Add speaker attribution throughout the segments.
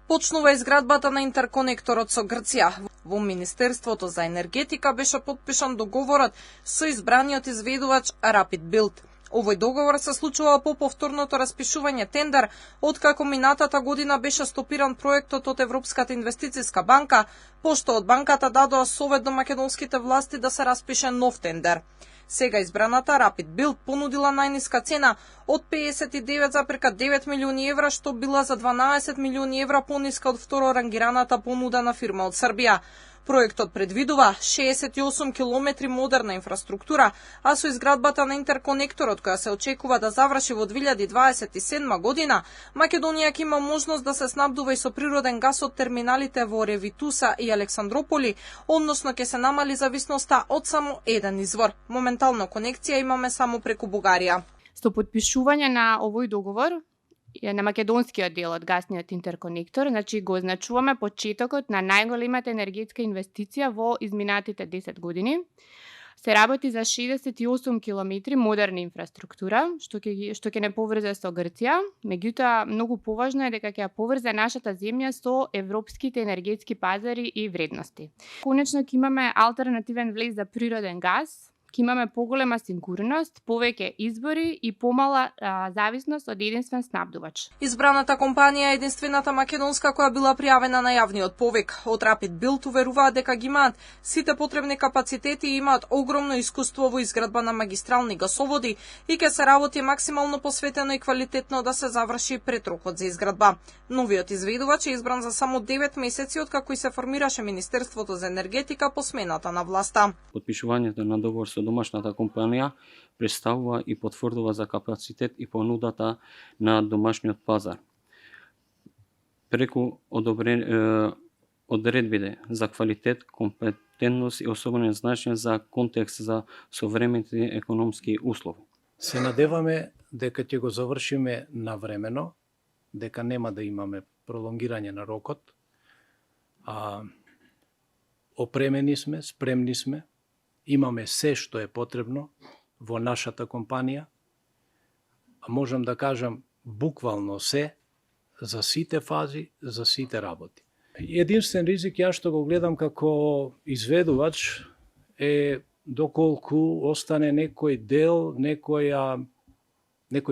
Speaker 1: Почнува изградбата на интерконекторот со Грција. Во Министерството за енергетика беше потпишан договорот со избраниот изведувач Rapid Build. Овој договор се случува по повторното распишување тендер, откако минатата година беше стопиран проектот од Европската инвестициска банка, пошто од банката дадоа совет до македонските власти да се распише нов тендер. Сега избраната Rapid Build понудила најниска цена од 59,9 милиони евра, што била за 12 милиони евра пониска од второрангираната понуда на фирма од Србија. Проектот предвидува 68 километри модерна инфраструктура, а со изградбата на интерконекторот, која се очекува да заврши во 2027 година, Македонија ќе има можност да се снабдува и со природен газ од терминалите во Ревитуса и Александрополи, односно ќе се намали зависноста од само еден извор. Моментално конекција имаме само преку Бугарија.
Speaker 2: Со потпишување на овој договор на македонскиот дел од гасниот интерконектор, значи го означуваме почетокот на најголемата енергетска инвестиција во изминатите 10 години. Се работи за 68 километри модерна инфраструктура, што ќе не поврзе со Грција, меѓутоа многу поважно е дека ќе ја поврзе нашата земја со европските енергетски пазари и вредности. Конечно ќе имаме алтернативен влез за природен газ, ќе имаме поголема сигурност, повеќе избори и помала зависност од единствен снабдувач.
Speaker 1: Избраната компанија е единствената македонска која била пријавена на јавниот повик. Од Rapid Build уверуваат дека ги имаат сите потребни капацитети и имаат огромно искуство во изградба на магистрални гасоводи и ќе се работи максимално посветено и квалитетно да се заврши пред рокот за изградба. Новиот изведувач е избран за само 9 месеци откако и се формираше Министерството за енергетика по смената на власта.
Speaker 3: Подпишувањето на договор со домашната компанија представува и потврдува за капацитет и понудата на домашниот пазар. Преку одредбите за квалитет, компетентност и особено значење за контекст за современите економски услови.
Speaker 4: Се надеваме дека ќе го завршиме навремено, дека нема да имаме пролонгирање на рокот. Опремени сме, спремни сме. Имаме се што е потребно во нашата компанија. Можам да кажам буквално се за сите фази, за сите работи. Единствен ризик ја што го гледам како изведувач е доколку остане некој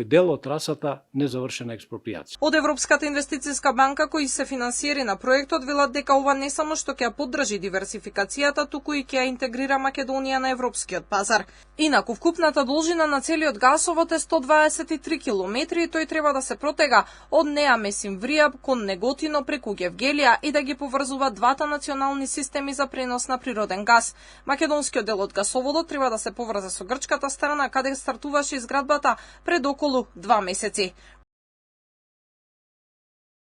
Speaker 4: дел од трасата незавршена експропријација.
Speaker 1: Од Европската инвестициска банка, кои се финансиери на проектот, велат дека ова не само што ќе ја поддржи диверсификацијата, туку и ќе ја интегрира Македонија на европскиот пазар. Инаку вкупната должина на целиот гасовод е 123 километри и тој треба да се протега од Неа Месин Вријаб кон Неготино преку Гевгелија и да ги поврзува двата национални системи за пренос на природен газ. Македонскиот дел од гасоводот треба да се поврзе со грчката страна, каде стартуваше изградбата пред околу 2 месеци.